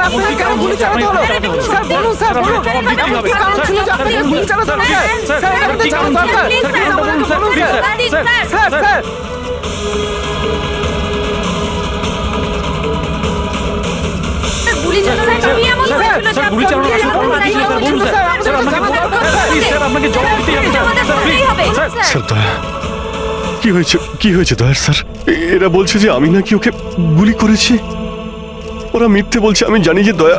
আপনাকে কেন গুলি চালাতে হলো? স্যার বলুন, স্যার বলুন, কি কারণ ছিল যে আপনাকে গুলি চালাতে হলো? স্যার, স্যার এটা আমাদের জানা দরকার। প্লিজ আমাদেরকে বলুন, স্যার। Sir, sir. গুলি চালানোর কি এমন হয়েছিল যে গুলি চালানোর আসল ঘটনা কি ছিল স্যার বলুন স্যার। স্যার আপনাকে প্লিজ স্যার আপনাকে জবাব দিতেই হবে স্যার প্লিজ স্যার দয়া, কি হয়েছে দয়ার স্যার? এরা বলছে যে আমি নাকি ওকে গুলি করেছি। ওরা মিথ্যে বলছে, আমি জানি যে দয়া।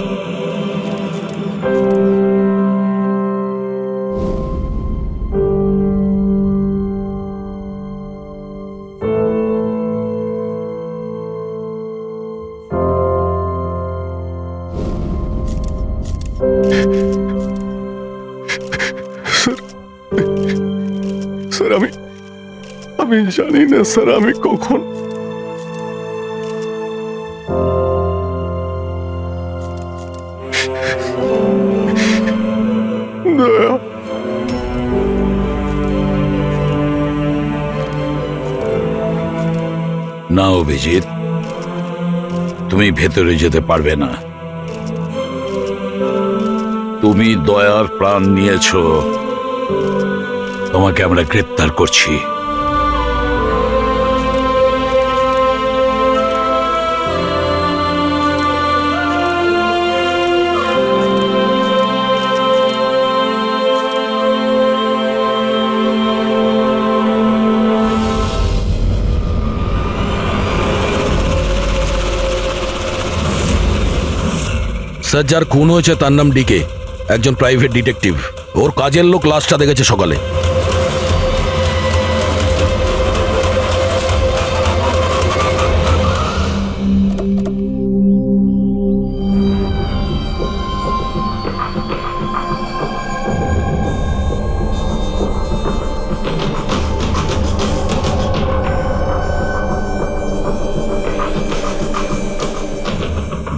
স্যার আমি জানি না স্যার আমি কখন দয়া। না অভিজিৎ, তুমি ভেতরে যেতে পারবে না। তুমি দয়ার প্রাণ নিয়েছো, তোমাকে আমরা গ্রেপ্তার করছি। স্যার, যার খুন হয়েছে তার নাম ডিকে, একজন প্রাইভেট ডিটেকটিভ। ওর কাজের লোক লাশটা দেখেছে সকালে।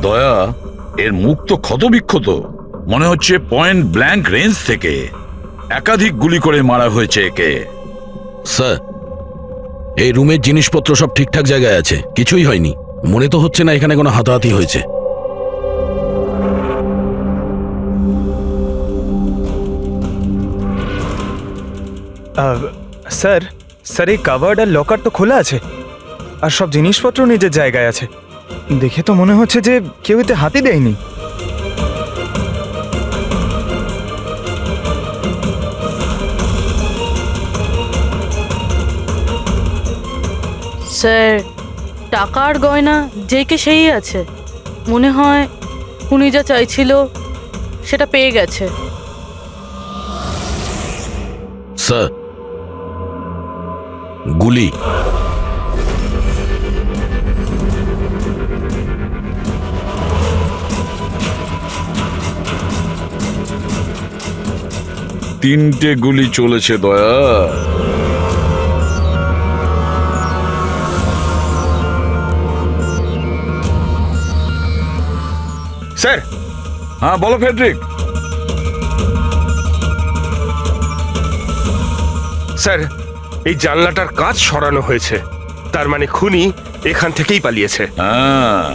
দয়া, এর মুখ তো ক্ষতবিক্ষত, মনে হচ্ছে পয়েন্ট ব্ল্যাঙ্ক রেঞ্জ থেকে একাধিক গুলি করে মারা হয়েছে একে। স্যার, এই রুমের জিনিসপত্র সব ঠিকঠাক জায়গায় আছে, কিছুই হয়নি। মনে তো হচ্ছে না এখানে কোনো হাতাহাতি হয়েছে। স্যার, স্যার এই কাভার্ড আর লকার তো খোলা আছে, আর সব জিনিসপত্র নিজের জায়গায় আছে। দেখে তো মনে হচ্ছে যে কেউ এতে হাতই দেয়নি। স্যার, টাকার গয়না যে কে সেই আছে। মনে হয় উনি যা চাইছিল সেটা পেয়ে গেছে। স্যার, গুলি। তিনটে গুলি চলেছে দয়া। স্যার। হ্যাঁ বলো ফেডরিক। স্যার, এই জানলাটার কাঁচ সরানো হয়েছে, তার মানে খুনি এখান থেকেই পালিয়েছে। হ্যাঁ,